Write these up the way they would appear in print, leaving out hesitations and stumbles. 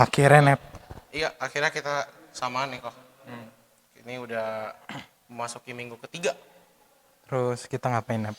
Akhirnya Nep. Iya, akhirnya kita samaan nih kok. Ini udah memasuki minggu ketiga. Terus kita ngapain Nep?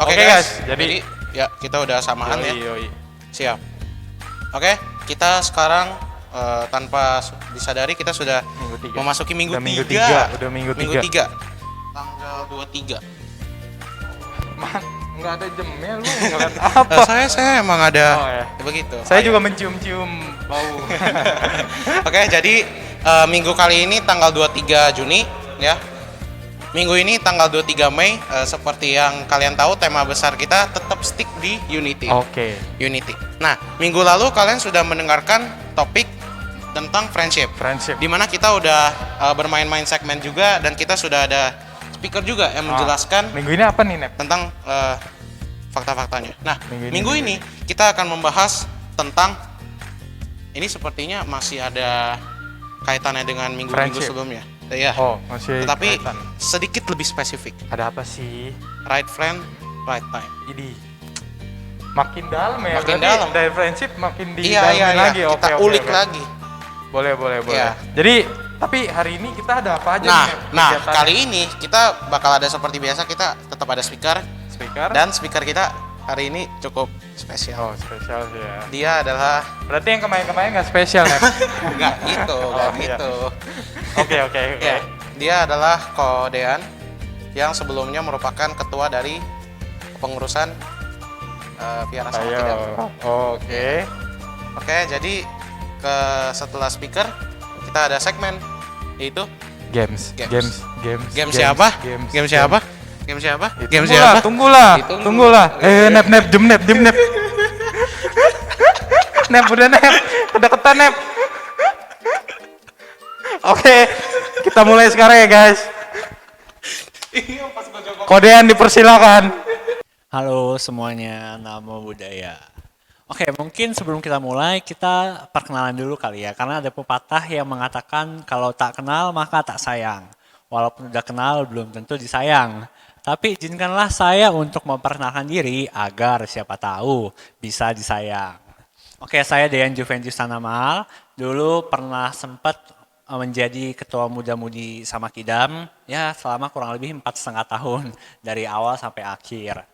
Oke Oke, guys, guys, jadi ya kita udah samaan ya. Yoi. Siap. Oke, kita sekarang tanpa disadari kita sudah Minggu tiga. memasuki minggu Udah minggu tiga. tiga, udah minggu tiga. tiga. Tanggal 23. Man, nggak ada jamnya lu ngeliat apa? Saya emang ada Oh, ya. begitu. Saya juga mencium-cium bau. Oke, jadi minggu kali ini tanggal 23 Juni ya. Minggu ini tanggal 23 Mei seperti yang kalian tahu tema besar kita tetap stick di Unity. Oke. Unity. Nah, minggu lalu kalian sudah mendengarkan topik tentang friendship. Friendship. Di mana kita udah bermain-main segmen juga dan kita sudah ada speaker juga yang menjelaskan Minggu ini apa nih Nep? tentang fakta-faktanya. Nah, Minggu minggu ini. ini kita akan membahas tentang ini sepertinya masih ada kaitannya dengan minggu-minggu Friendship. sebelumnya. Iya. Oh, masih Tetapi kaitan. sedikit lebih spesifik. Ada apa sih? Right friend, right time. Ini makin dalam ya. Makin berarti dalam. Dari friendship makin Iya, didalamin lagi. Kita Oke, ulik oke. lagi. Boleh. Iya. Jadi, tapi hari ini kita ada apa aja Nah, nih, Nep, nah kegiatannya? kali ini kita bakal ada seperti biasa, kita tetap ada speaker Speaker. dan speaker kita hari ini cukup spesial. Oh, spesial sih ya. Dia adalah Berarti yang kemarin-kemarin nggak spesial, Nep? enggak gitu, enggak iya. gitu. Oke. Ya, dia adalah Kodean yang sebelumnya merupakan ketua dari pengurusan Viara sama Ayo. Kidam. Oke. Oke, jadi setelah speaker kita ada segmen yaitu Games. game siapa? Games. Game siapa? Game siapa? Game Tunggulah, siapa? tunggulah. Ditunggu. Tunggulah. Nep, jem Nep. Nep, udah Nep. Kedeketan Nep. Oke, kita mulai sekarang ya guys. Kodean dipersilakan. Halo semuanya, Namo Buddhaya. Oke, mungkin sebelum kita mulai, kita perkenalan dulu kali ya. Karena ada pepatah yang mengatakan kalau tak kenal maka tak sayang. Walaupun udah kenal belum tentu disayang. Tapi izinkanlah saya untuk memperkenalkan diri agar siapa tahu bisa disayang. Oke, saya Dean Juventus Tanamal. Dulu pernah sempat menjadi ketua muda-mudi sama Kidam ya selama kurang lebih 4,5 tahun dari awal sampai akhir.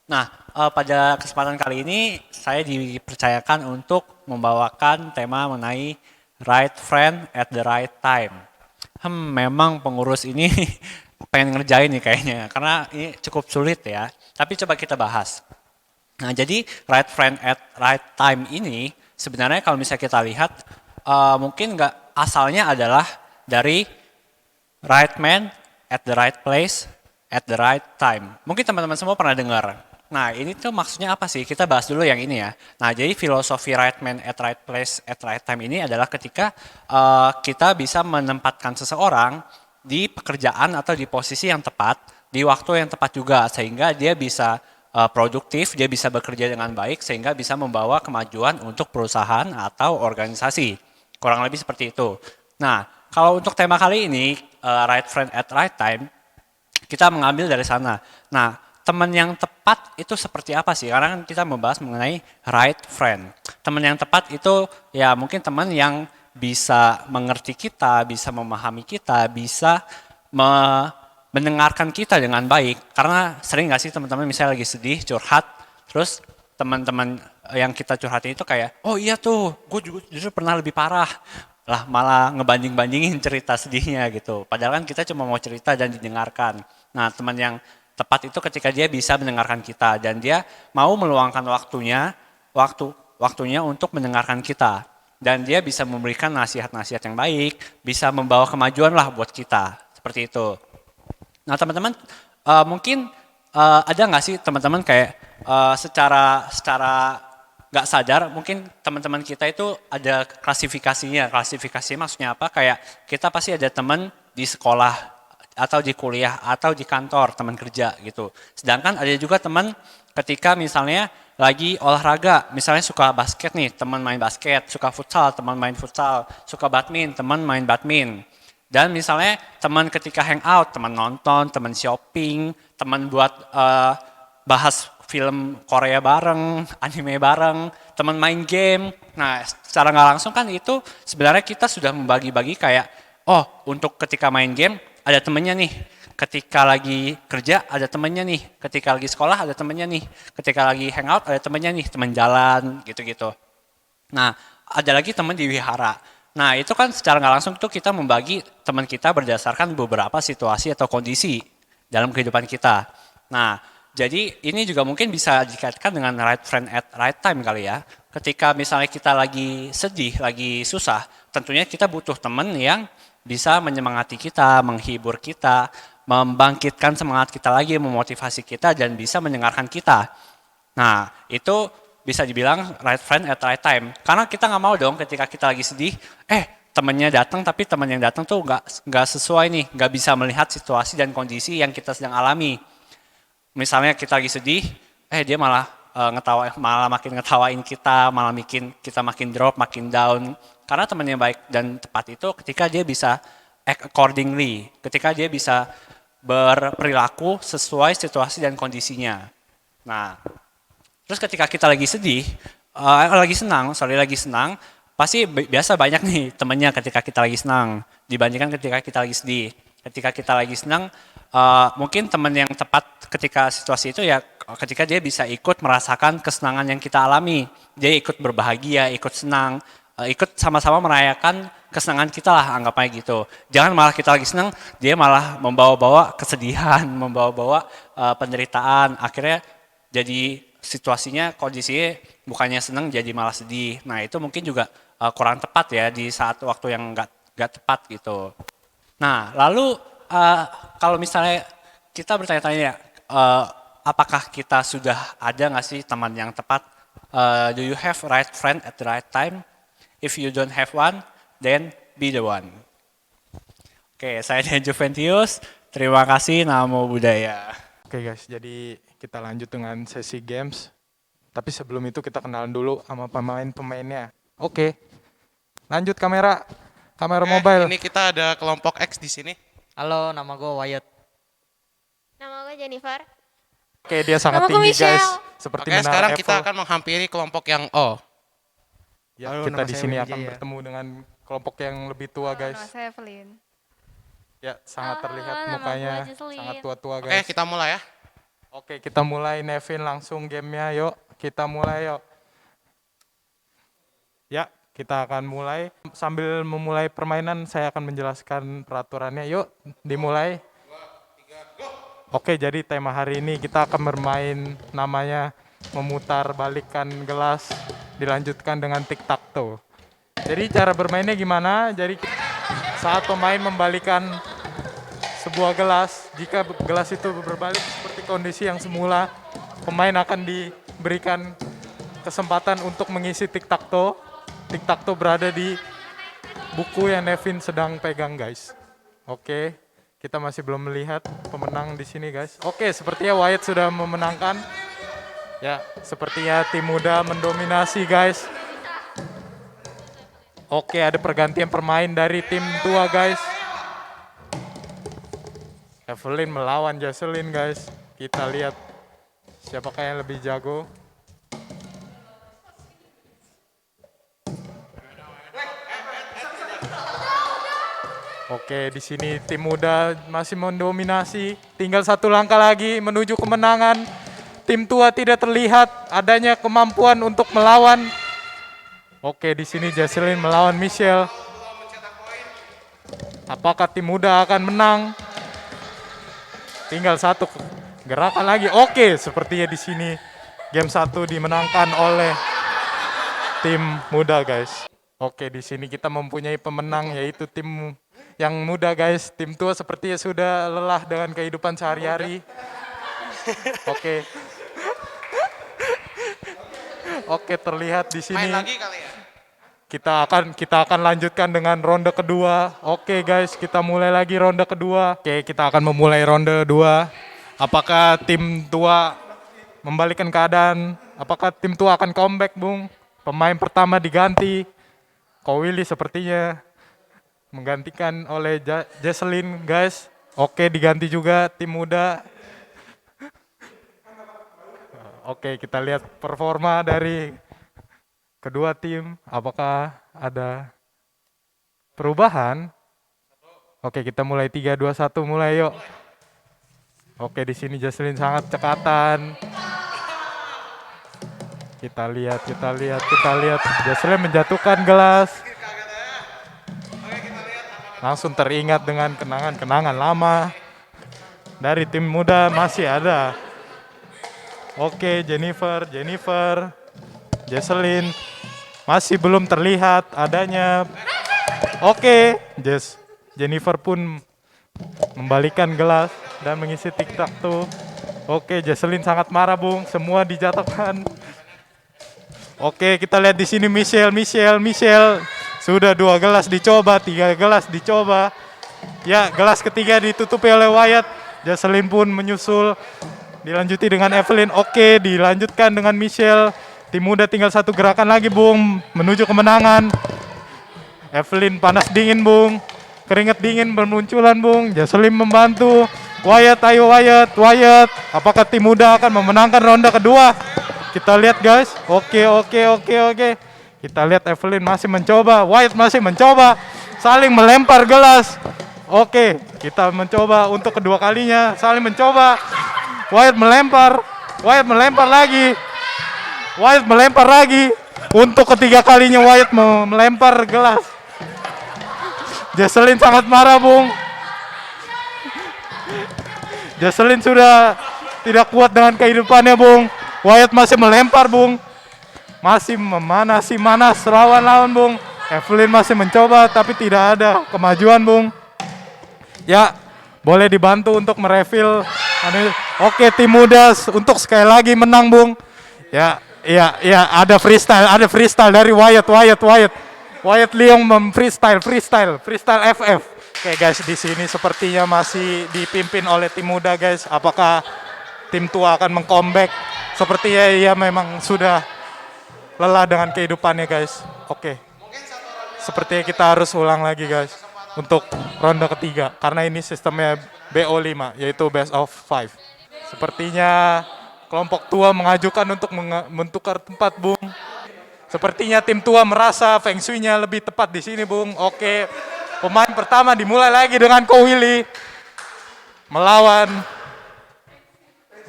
Nah, pada kesempatan kali ini saya dipercayakan untuk membawakan tema mengenai right friend at the right time. Memang pengurus ini pengen ngerjain nih kayaknya karena ini cukup sulit ya. Tapi coba kita bahas. Nah, jadi right friend at right time ini sebenarnya kalau misalnya kita lihat mungkin nggak asalnya adalah dari right man at the right place at the right time. Mungkin teman-teman semua pernah dengar. Nah, ini tuh maksudnya apa sih? Kita bahas dulu yang ini ya. Nah, jadi filosofi right man at right place at right time ini adalah ketika kita bisa menempatkan seseorang di pekerjaan atau di posisi yang tepat, di waktu yang tepat juga, sehingga dia bisa produktif, dia bisa bekerja dengan baik, sehingga bisa membawa kemajuan untuk perusahaan atau organisasi. Kurang lebih seperti itu. Nah, kalau untuk tema kali ini, right friend at right time, kita mengambil dari sana. Nah, teman yang tepat itu seperti apa sih? Karena kan kita membahas mengenai right friend. Teman yang tepat itu ya mungkin teman yang bisa mengerti kita, bisa memahami kita, bisa mendengarkan kita dengan baik. Karena sering nggak sih teman-teman misalnya lagi sedih, curhat, terus teman-teman yang kita curhatin itu kayak, oh iya tuh, gue juga justru pernah lebih parah. Lah malah ngebanding-bandingin cerita sedihnya gitu. Padahal kan kita cuma mau cerita dan didengarkan. Nah, teman yang tepat itu ketika dia bisa mendengarkan kita dan dia mau meluangkan waktunya untuk mendengarkan kita. Dan dia bisa memberikan nasihat-nasihat yang baik, bisa membawa kemajuan lah buat kita. Seperti itu. Nah, teman-teman mungkin ada nggak sih teman-teman kayak secara nggak sadar mungkin teman-teman kita itu ada klasifikasinya. Klasifikasinya maksudnya apa? Kayak kita pasti ada teman di sekolah atau di kuliah atau di kantor, teman kerja gitu. Sedangkan ada juga teman ketika misalnya lagi olahraga, misalnya suka basket nih, teman main basket, suka futsal, teman main futsal, suka badminton, teman main badminton. Dan misalnya teman ketika hangout, teman nonton, teman shopping, teman buat bahas film Korea bareng, anime bareng, teman main game. Nah, secara nggak langsung kan itu sebenarnya kita sudah membagi-bagi kayak, oh untuk ketika main game ada temennya nih, ketika lagi kerja ada temennya nih, ketika lagi sekolah ada temennya nih, ketika lagi hangout ada temennya nih, teman jalan gitu-gitu. Nah, ada lagi teman di wihara. Nah, itu kan secara nggak langsung tuh kita membagi teman kita berdasarkan beberapa situasi atau kondisi dalam kehidupan kita. Nah, jadi ini juga mungkin bisa dikaitkan dengan right friend at right time kali ya. Ketika misalnya kita lagi sedih, lagi susah, tentunya kita butuh teman yang bisa menyemangati kita, menghibur kita, membangkitkan semangat kita lagi, memotivasi kita, dan bisa mendengarkan kita. Nah, itu bisa dibilang right friend at right time. Karena kita nggak mau dong ketika kita lagi sedih, temennya datang tapi teman yang datang tuh nggak sesuai nih, nggak bisa melihat situasi dan kondisi yang kita sedang alami. Misalnya kita lagi sedih, dia malah malah makin ngetawain kita, malah bikin kita makin drop, makin down. Karena teman yang baik dan tepat itu ketika dia bisa act accordingly, ketika dia bisa berperilaku sesuai situasi dan kondisinya. Nah, terus ketika kita lagi sedih, lagi senang, pasti biasa banyak nih temennya ketika kita lagi senang dibandingkan ketika kita lagi sedih. Ketika kita lagi senang, mungkin teman yang tepat ketika situasi itu ya ketika dia bisa ikut merasakan kesenangan yang kita alami. Dia ikut berbahagia, ikut senang, ikut sama-sama merayakan kesenangan kita lah, anggapnya gitu. Jangan malah kita lagi senang, dia malah membawa-bawa kesedihan, membawa-bawa penderitaan, akhirnya jadi situasinya, kondisinya bukannya senang jadi malah sedih. Nah itu mungkin juga kurang tepat ya di saat waktu yang nggak tepat gitu. Nah lalu kalau misalnya kita bertanya-tanya, apakah kita sudah ada nggak sih teman yang tepat? Do you have right friend at the right time? If you don't have one, then be the one. Oke, saya Dan Juventius. Terima kasih, Namo Buddhaya. Oke guys, jadi kita lanjut dengan sesi games. Tapi sebelum itu kita kenalan dulu sama pemain-pemainnya. Oke, lanjut kamera mobile. Ini kita ada kelompok X di sini. Halo, nama gue Wyatt. Nama gue Jennifer. Oke, dia sangat Namaku tinggi Michelle. guys. Seperti Oke, menara sekarang Eiffel. kita akan menghampiri kelompok yang O. Ya, Halo, kita nama di saya sini Willy akan Jaya. bertemu dengan kelompok yang lebih tua Nama guys. saya Evelyn. Ya, sangat Halo, terlihat nama mukanya gua Jocelyn. sangat tua-tua Oke, guys. kita mulai ya. Oke, kita mulai. Nevin langsung gamenya, yuk. Kita mulai yuk. Ya, kita akan mulai. Sambil memulai permainan, saya akan menjelaskan peraturannya. Yuk, dimulai. Oke, jadi tema hari ini kita akan bermain namanya memutar balikan gelas, dilanjutkan dengan tic-tac-toe. Jadi cara bermainnya gimana? Jadi saat pemain membalikan sebuah gelas, jika gelas itu berbalik seperti kondisi yang semula, pemain akan diberikan kesempatan untuk mengisi tic-tac-toe. Tic-tac-toe berada di buku yang Nevin sedang pegang guys. Oke, kita masih belum melihat pemenang di sini guys. Oke, sepertinya Wyatt sudah memenangkan. Ya, sepertinya tim muda mendominasi guys. Oke, ada pergantian permain dari tim tua guys. Evelyn melawan Jocelyn guys. Kita lihat siapakah yang lebih jago. Oke, di sini tim muda masih mendominasi. Tinggal satu langkah lagi menuju kemenangan. Tim tua tidak terlihat adanya kemampuan untuk melawan. Oke, di sini Jocelyn melawan Michelle. Apakah tim muda akan menang? Tinggal satu gerakan lagi. Oke, sepertinya di sini game 1 dimenangkan oleh tim muda, guys. Oke, di sini kita mempunyai pemenang yaitu tim yang muda, guys. Tim tua sepertinya sudah lelah dengan kehidupan sehari-hari. Oke. Oke, terlihat di sini. Main lagi kali ya. Kita akan lanjutkan dengan ronde kedua. Oke guys, kita mulai lagi ronde kedua. Oke, kita akan memulai ronde 2. Apakah tim tua membalikan keadaan? Apakah tim tua akan comeback, Bung? Pemain pertama diganti. Ko Willy sepertinya menggantikan oleh Jocelyn, guys. Oke, diganti juga tim muda. Oke, kita lihat performa dari kedua tim. Apakah ada perubahan? Oke, kita mulai 3, 2, 1, mulai yuk. Oke, di sini Jaslyn sangat cekatan. Kita lihat. Jaslyn menjatuhkan gelas. Langsung teringat dengan kenangan-kenangan lama. Dari tim muda masih ada. Oke, Jennifer, Jaslyn. Masih belum terlihat adanya. Oke, Jennifer pun membalikan gelas dan mengisi tic-tac-toe. Oke, Jaslyn sangat marah, Bung. Semua dijatuhkan. Oke, kita lihat di sini Michelle. Sudah 2 gelas dicoba, 3 gelas dicoba. Ya, gelas ketiga ditutupi oleh Wyatt. Jaslyn pun menyusul. Dilanjuti dengan Evelyn. Oke, dilanjutkan dengan Michelle. Tim muda tinggal 1 gerakan lagi, Bung, menuju kemenangan. Evelyn panas dingin, Bung. Keringat dingin bermunculan, Bung. Jaslyn membantu. Wyatt, ayo Wyatt. Apakah tim muda akan memenangkan ronde kedua? Kita lihat, guys. Oke. Kita lihat Evelyn masih mencoba. Wyatt masih mencoba. Saling melempar gelas. Oke, kita mencoba untuk kedua kalinya. Saling mencoba. Wyatt melempar lagi. Untuk ketiga kalinya Wyatt melempar gelas. Jaslyn sangat marah, Bung. Jaslyn sudah tidak kuat dengan kehidupannya, Bung. Wyatt masih melempar, Bung. Masih memanasi lawan, Bung. Evelyn masih mencoba tapi tidak ada kemajuan, Bung. Ya, boleh dibantu untuk merefill. Oke, tim muda untuk sekali lagi menang, Bung. Ya, ada freestyle dari Wyatt. Wyatt Leong freestyle FF. Oke, guys, di sini sepertinya masih dipimpin oleh tim muda, guys. Apakah tim tua akan meng-comeback? Sepertinya ia memang sudah lelah dengan kehidupannya, guys. Oke. Sepertinya kita harus ulang lagi, guys, untuk ronde ketiga karena ini sistemnya BO5, yaitu best of 5. Sepertinya kelompok tua mengajukan untuk mentukar tempat, Bung. Sepertinya tim tua merasa feng shui-nya lebih tepat di sini, Bung. Oke, pemain pertama dimulai lagi dengan Ko Willy melawan.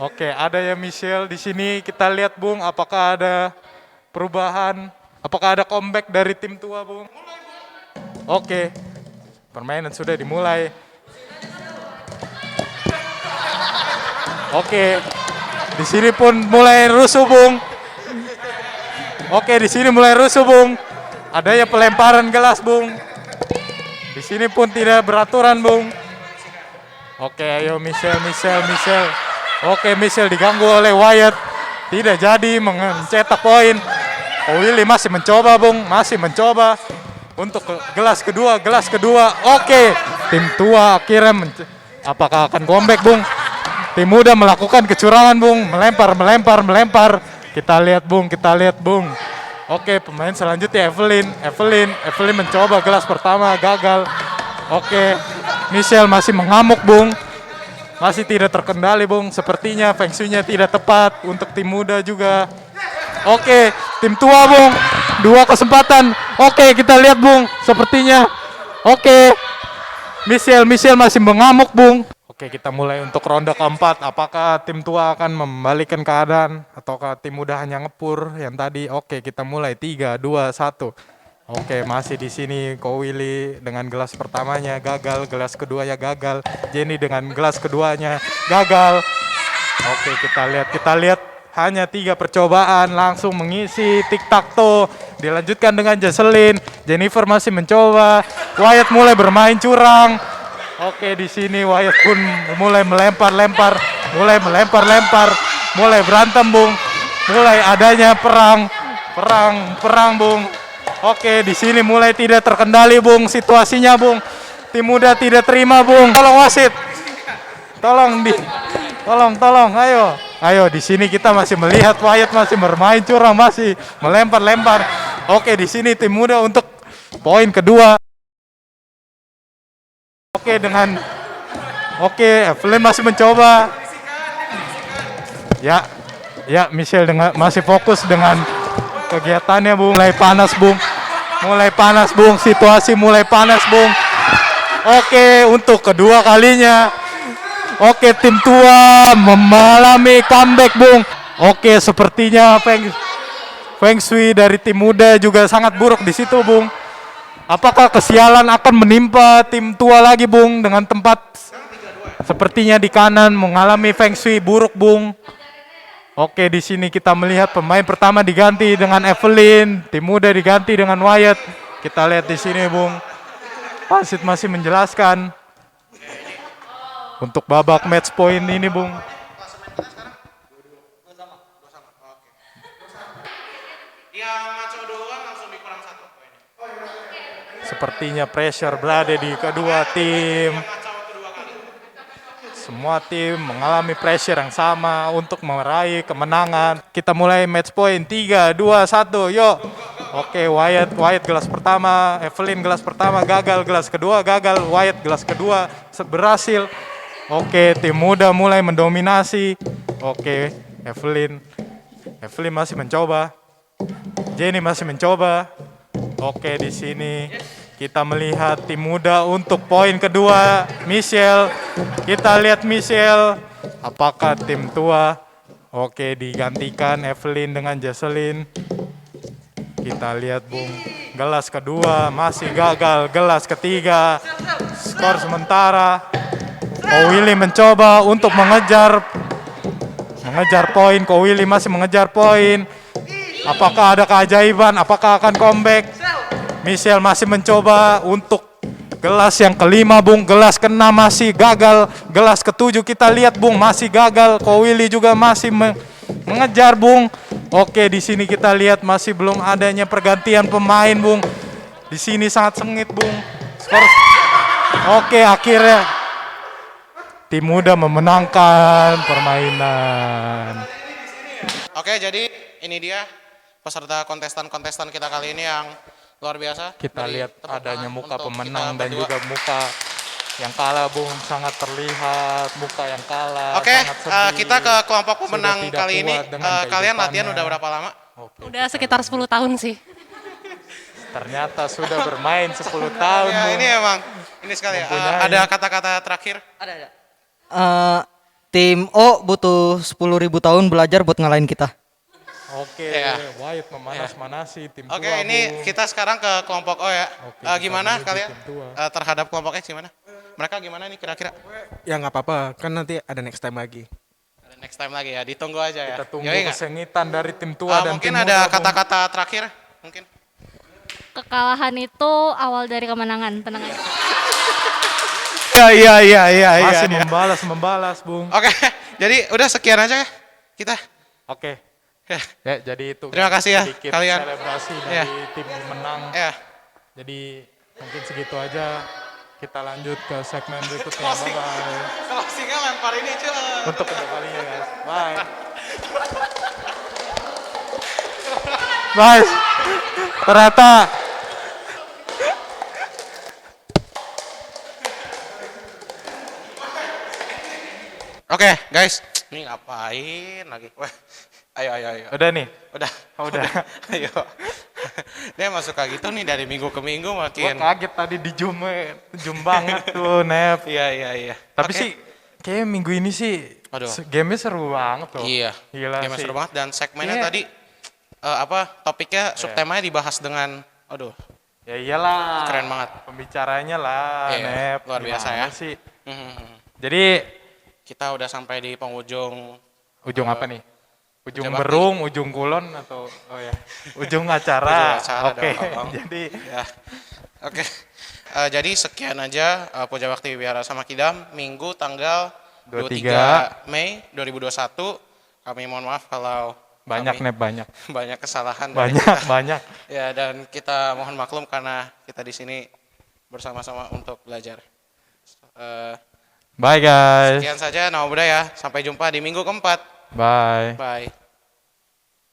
Oke, ada ya Michelle di sini. Kita lihat, Bung, apakah ada perubahan, apakah ada comeback dari tim tua, Bung. Oke, permainan sudah dimulai. Oke, di sini pun mulai rusuh, Bung. Adanya pelemparan gelas, Bung. Di sini pun tidak beraturan, Bung. Oke, ayo Michelle. Oke, Michelle diganggu oleh Wyatt. Tidak jadi mencetak poin. Willy masih mencoba, Bung. Untuk gelas kedua. Oke, tim tua akhirnya apakah akan comeback, Bung? Tim muda melakukan kecurangan, Bung. Melempar. Kita lihat, Bung. Oke, pemain selanjutnya Evelyn mencoba gelas pertama, gagal. Oke, Michelle masih mengamuk, Bung. Masih tidak terkendali, Bung. Sepertinya feng shui-nya tidak tepat untuk tim muda juga. Oke, tim tua, Bung. 2 kesempatan. Oke, kita lihat, Bung. Sepertinya. Oke. Michelle masih mengamuk, Bung. Oke, kita mulai untuk ronde keempat. Apakah tim tua akan membalikan keadaan ataukah tim muda hanya ngepur yang tadi? Oke, kita mulai 3, 2, 1. Oke, masih di sini Ko Willy dengan gelas pertamanya gagal, gelas keduanya gagal. Jenny dengan gelas keduanya gagal. Oke, kita lihat hanya 3 percobaan langsung mengisi tic-tac-toe. Dilanjutkan dengan Jaslyn. Jennifer masih mencoba. Wyatt mulai bermain curang. Oke, di sini Wyatt pun mulai melempar, mulai berantem, Bung. Mulai adanya perang, Bung. Oke, di sini mulai tidak terkendali, Bung, situasinya, Bung. Tim muda tidak terima, Bung. Tolong wasit. Tolong, ayo. Di sini kita masih melihat Wyatt masih bermain curang, masih melempar. Oke, di sini tim muda untuk poin kedua. Oke, Evelyn masih mencoba. Ya, Ya, Michelle masih fokus dengan kegiatannya, Bung. Mulai panas, Bung. Mulai panas, Bung. Situasi mulai panas, Bung. Oke, untuk kedua kalinya. Oke, tim tua mengalami comeback, Bung. Oke, sepertinya Feng Shui dari tim muda juga sangat buruk di situ, Bung. Apakah kesialan akan menimpa tim tua lagi, Bung, dengan tempat sepertinya di kanan mengalami Feng Shui buruk, Bung. Oke, di sini kita melihat pemain pertama diganti dengan Evelyn, tim muda diganti dengan Wyatt. Kita lihat di sini, Bung. Wasit masih menjelaskan untuk babak match point ini, Bung. Yang maco doang langsung dikurang 1 poin. Sepertinya pressure berada di kedua tim. Semua tim mengalami pressure yang sama untuk meraih kemenangan. Kita mulai match point 3, 2, 1, yuk. Oke, Wyatt gelas pertama, Evelyn gelas pertama gagal, gelas kedua gagal, Wyatt gelas kedua berhasil. Oke, tim muda mulai mendominasi. Oke, Evelyn masih mencoba. Jenny masih mencoba. Oke, di sini kita melihat tim muda untuk poin kedua, Michelle. Kita lihat Michelle, apakah tim tua? Oke, digantikan Evelyn dengan Jocelyn. Kita lihat, Bung. Gelas kedua masih gagal, gelas ketiga. Skor sementara. Willy mencoba untuk mengejar poin. Willy masih mengejar poin. Apakah ada keajaiban? Apakah akan comeback? Michelle masih mencoba untuk gelas yang kelima, Bung. Gelas keenam masih gagal. Gelas ketujuh kita lihat, Bung, masih gagal. Willy juga masih mengejar, Bung. Oke, di sini kita lihat masih belum adanya pergantian pemain, Bung. Di sini sangat sengit, Bung. Oke, akhirnya tim muda memenangkan permainan. Oke, jadi ini dia peserta kontestan kita kali ini yang luar biasa. Kita Beri lihat tepuk adanya tangan muka untuk pemenang kita dan berdua. juga muka yang kalah, Bung. Sangat terlihat muka yang kalah. Oke, sangat sedih. kita ke kelompok Sudah pemenang tidak kali ini. kuat dengan Kalian latihan kehidupannya. udah berapa lama? Oke, Udah sekitar 10 tahun sih. ternyata sudah bermain 10 tahun, Ya, Bung. ini emang ini sekali ya. Mempunyai. Ada kata-kata terakhir? Tim O butuh 10.000 tahun belajar buat ngalahin kita. Oke, Ya. Wyatt memanas-manasi tim Oke, tua, ini Bung. kita sekarang ke kelompok O ya. Oke, kita Gimana menuju kalian tim tua. terhadap kelompok X gimana? Mereka gimana nih kira-kira? Ya nggak apa-apa, kan nanti ada next time lagi. Ada next time lagi ya, ditunggu aja ya. Kita tunggu Yoi nggak? kesengitan dari tim tua dan mungkin tim ada muda, Bung. kata-kata terakhir mungkin. Kekalahan itu awal dari kemenangan, tenang aja. Iya. Masih membalas, Bung. Oke, jadi udah sekian aja ya kita. Oke. Ya. Ya, jadi itu Terima kasih ya, sedikit kalian. selebrasi Ya. dari tim menang. Ya. Jadi mungkin segitu aja. Kita lanjut ke segmen berikutnya. Closing. Bye-bye. Closingnya lempar ini cuy. Untuk kedua kalinya, guys. Bye. Bye. Ternyata Oke, guys. Ini ngapain lagi? Wah, ayo. udah nih. Udah. Udah. Ayo. Dia masuk kayak gitu nih dari minggu ke minggu Gua makin. kaget tadi di Zoom banget tuh, Nep. Iya. Tapi Oke. sih kayaknya minggu ini sih Aduh. game-nya seru banget loh. Iya. Gila Game sih. seru banget dan segmennya Iya. tadi topiknya subtemanya dibahas dengan aduh, Ya iyalah. keren banget. Pembicaranya lah, Iya, Nep. luar biasa Gimana ya. sih? Hmm. Jadi Kita udah sampai di penghujung ujung apa nih? Ujung Ujung bakti. berung, ujung kulon atau ujung acara. Ujung acara Oke. dong, Abang. Jadi ya. Oke. Jadi sekian aja Puja Bakti Wihara Sama Kidam Minggu tanggal 23 Mei 2021. Kami mohon maaf kalau banyak, kami Nep, banyak. banyak kesalahan dari Banyak, kita. banyak. Ya, dan kita mohon maklum karena kita di sini bersama-sama untuk belajar. Bye guys. Sekian saja Nama Budaya. Sampai jumpa di minggu keempat. Bye. Bye.